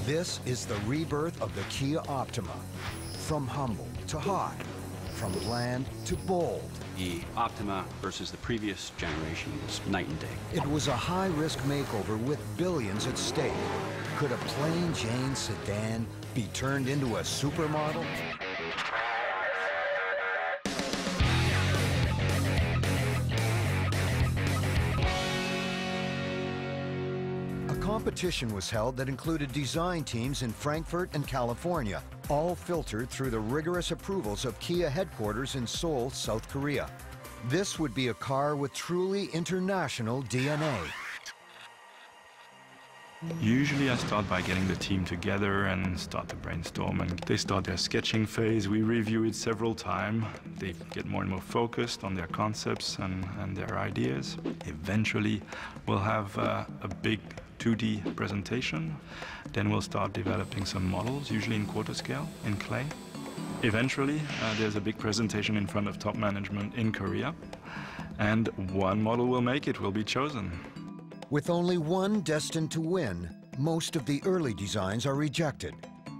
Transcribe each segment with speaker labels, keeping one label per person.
Speaker 1: This is the rebirth of the Kia Optima. From humble to high, from bland to bold.
Speaker 2: The Optima versus the previous generation was night and day.
Speaker 1: It was a high-risk makeover with billions at stake. Could a plain Jane sedan be turned into a supermodel? A competition was held that included design teams in Frankfurt and California, all filtered through the rigorous approvals of Kia headquarters in Seoul, South Korea. This would be a car with truly international DNA.
Speaker 3: Usually I start by getting the team together and start to brainstorm, and they start their sketching phase. We review it several times. They get more and more focused on their concepts and their ideas. Eventually we'll have a big 2D presentation. Then we'll start developing some models, usually in quarter scale, in clay. Eventually there's a big presentation in front of top management in Korea, and one model will make it, will be chosen.
Speaker 1: With only one destined to win, most of the early designs are rejected.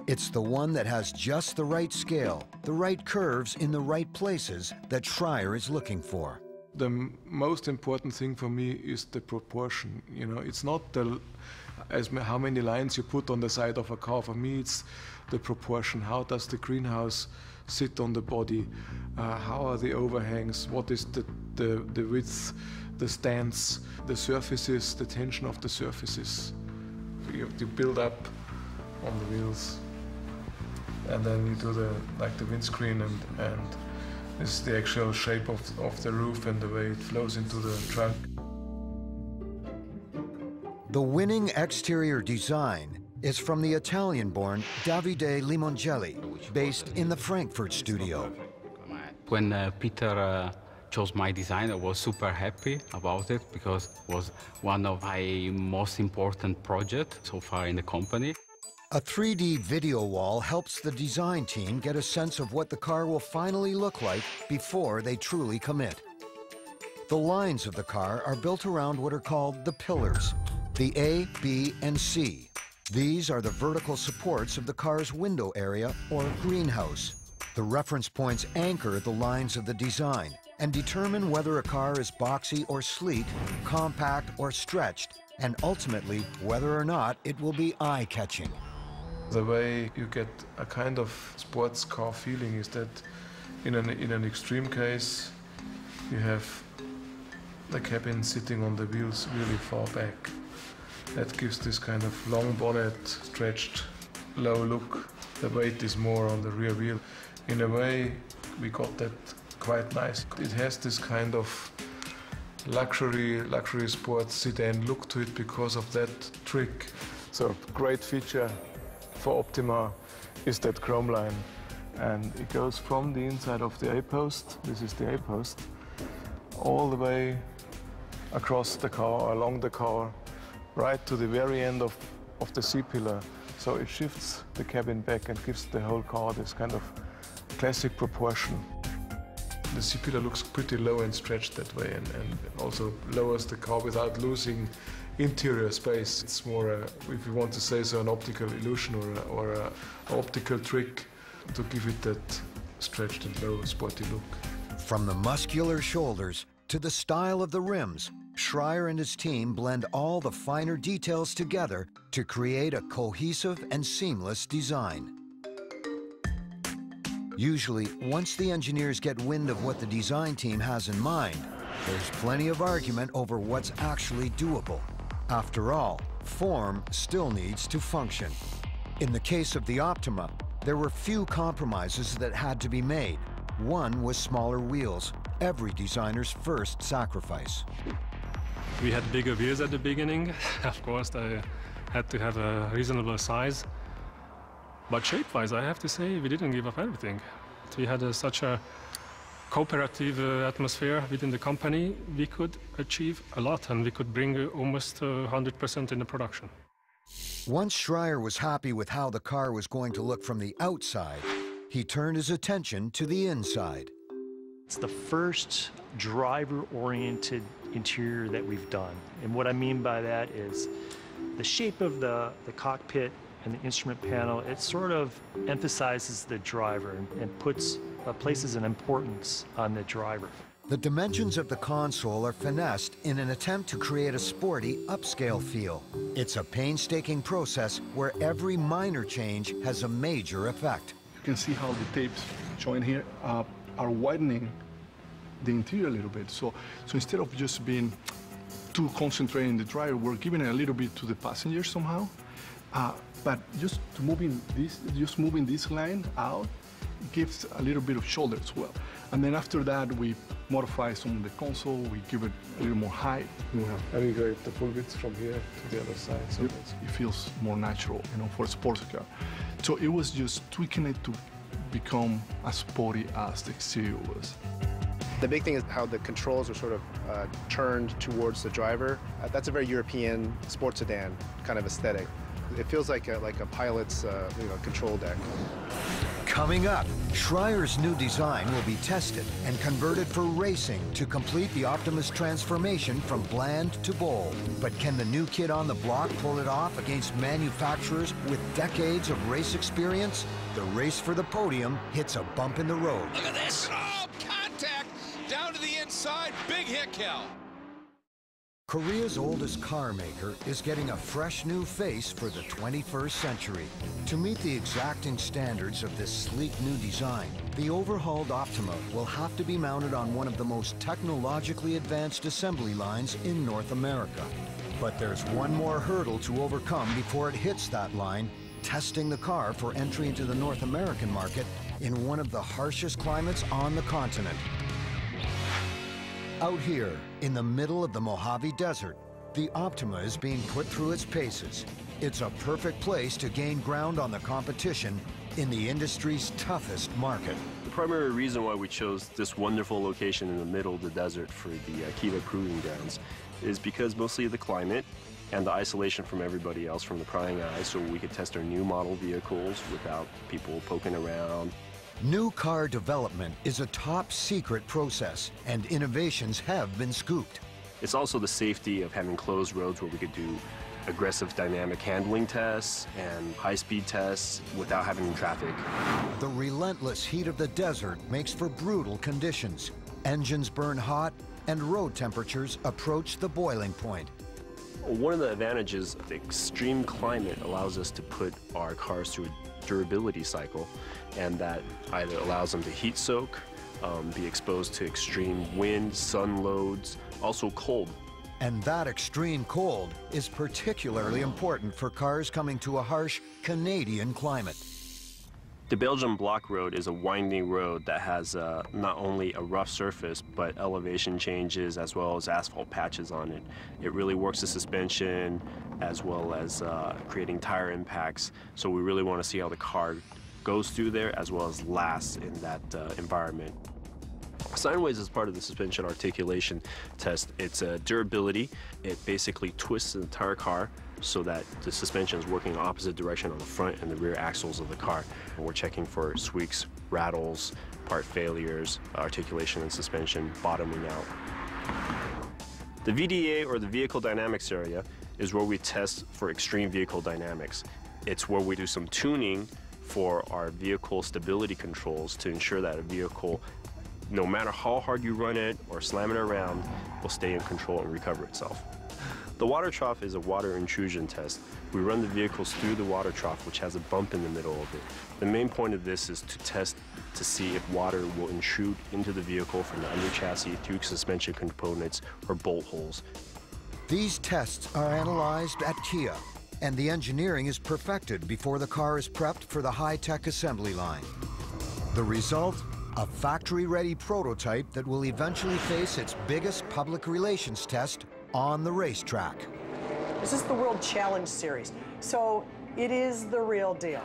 Speaker 1: It's the one that has just the right scale, the right curves in the right places that Schreier is looking for.
Speaker 4: The most important thing for me is the proportion. You know, it's not how many lines you put on the side of a car. For me, it's the proportion. How does the greenhouse sit on the body? How are the overhangs? What is the width, the stance, the surfaces, the tension of the surfaces? You have to build up on the wheels, and then you do the windscreen, and this is the actual shape of the roof and the way it flows into the trunk.
Speaker 1: The winning exterior design is from the Italian-born Davide Limongelli, based in the Frankfurt studio.
Speaker 5: When Peter chose my design, I was super happy about it because it was one of my most important projects so far in the company.
Speaker 1: A 3D video wall helps the design team get a sense of what the car will finally look like before they truly commit. The lines of the car are built around what are called the pillars, the A, B, and C. These are the vertical supports of the car's window area or greenhouse. The reference points anchor the lines of the design and determine whether a car is boxy or sleek, compact or stretched, and ultimately whether or not it will be eye-catching.
Speaker 4: The way you get a kind of sports car feeling is that in an extreme case, you have the cabin sitting on the wheels really far back. That gives this kind of long bonnet, stretched, low look. The weight is more on the rear wheel. In a way, we got that quite nice. It has this kind of luxury sports sedan look to it because of that trick. So great feature for Optima is that chrome line, and it goes from the inside of the A-post, this is the A-post, all the way across the car, along the car, right to the very end of the C-pillar. So it shifts the cabin back and gives the whole car this kind of classic proportion. The C-pillar looks pretty low and stretched that way, and also lowers the car without losing interior space. It's more, if you want to say so, an optical illusion or an optical trick to give it that stretched and low, sporty look.
Speaker 1: From the muscular shoulders to the style of the rims, Schreier and his team blend all the finer details together to create a cohesive and seamless design. Usually, once the engineers get wind of what the design team has in mind, there's plenty of argument over what's actually doable. After all, form still needs to function. In the case of the Optima, there were few compromises that had to be made. One was smaller wheels, every designer's first sacrifice.
Speaker 6: We had bigger wheels at the beginning. Of course, they had to have a reasonable size. But shape-wise, I have to say, we didn't give up everything. We had such a cooperative atmosphere within the company. We could achieve a lot, and we could bring almost 100% in the production.
Speaker 1: Once Schreier was happy with how the car was going to look from the outside, he turned his attention to the inside.
Speaker 7: It's the first driver-oriented interior that we've done. And what I mean by that is the shape of the cockpit and the instrument panel, it sort of emphasizes the driver and places an importance on the driver.
Speaker 1: The dimensions of the console are finessed in an attempt to create a sporty, upscale feel. It's a painstaking process where every minor change has a major effect.
Speaker 8: You can see how the tapes showing here are widening the interior a little bit. So instead of just being too concentrated in the driver, we're giving it a little bit to the passenger somehow. But just moving this line out gives a little bit of shoulder as well. And then after that, we modify some of the console, we give it a little more height.
Speaker 4: And you go the full width from here to the other side. So
Speaker 8: it feels more natural, for a sports car. So it was just tweaking it to become as sporty as the exterior was.
Speaker 9: The big thing is how the controls are sort of turned towards the driver. That's a very European sports sedan kind of aesthetic. It feels like a pilot's control deck.
Speaker 1: Coming up, Schreier's new design will be tested and converted for racing to complete the Optima's transformation from bland to bold. But can the new kid on the block pull it off against manufacturers with decades of race experience? The race for the podium hits a bump in the road.
Speaker 10: Look at this! Oh, contact! Down to the inside, big hit, Cal.
Speaker 1: Korea's oldest car maker is getting a fresh new face for the 21st century. To meet the exacting standards of this sleek new design, the overhauled Optima will have to be mounted on one of the most technologically advanced assembly lines in North America. But there's one more hurdle to overcome before it hits that line, testing the car for entry into the North American market in one of the harshest climates on the continent. Out here, in the middle of the Mojave Desert, the Optima is being put through its paces. It's a perfect place to gain ground on the competition in the industry's toughest market.
Speaker 11: The primary reason why we chose this wonderful location in the middle of the desert for the KIA Proving Grounds is because mostly of the climate and the isolation from everybody else, from the prying eyes, so we could test our new model vehicles without people poking around.
Speaker 1: New car development is a top-secret process, and innovations have been scooped.
Speaker 11: It's also the safety of having closed roads where we could do aggressive dynamic handling tests and high-speed tests without having traffic.
Speaker 1: The relentless heat of the desert makes for brutal conditions. Engines burn hot, and road temperatures approach the boiling point.
Speaker 11: One of the advantages of the extreme climate allows us to put our cars through a durability cycle, and that either allows them to heat soak, be exposed to extreme wind, sun loads, also cold.
Speaker 1: And that extreme cold is particularly important for cars coming to a harsh Canadian climate.
Speaker 11: The Belgian block road is a winding road that has not only a rough surface, but elevation changes as well as asphalt patches on it. It really works the suspension as well as creating tire impacts. So we really want to see how the car goes through there as well as lasts in that environment. Sideways is part of the suspension articulation test. It's durability. It basically twists the entire car so that the suspension is working in opposite direction on the front and the rear axles of the car. And we're checking for squeaks, rattles, part failures, articulation and suspension bottoming out. The VDA, or the vehicle dynamics area, is where we test for extreme vehicle dynamics. It's where we do some tuning for our vehicle stability controls to ensure that a vehicle, no matter how hard you run it or slam it around, will stay in control and recover itself. The water trough is a water intrusion test. We run the vehicles through the water trough, which has a bump in the middle of it. The main point of this is to test to see if water will intrude into the vehicle from the under chassis through suspension components or bolt holes.
Speaker 1: These tests are analyzed at KIA, and the engineering is perfected before the car is prepped for the high-tech assembly line. The result? A factory-ready prototype that will eventually face its biggest public relations test on the racetrack.
Speaker 12: This is the World Challenge Series, so it is the real deal.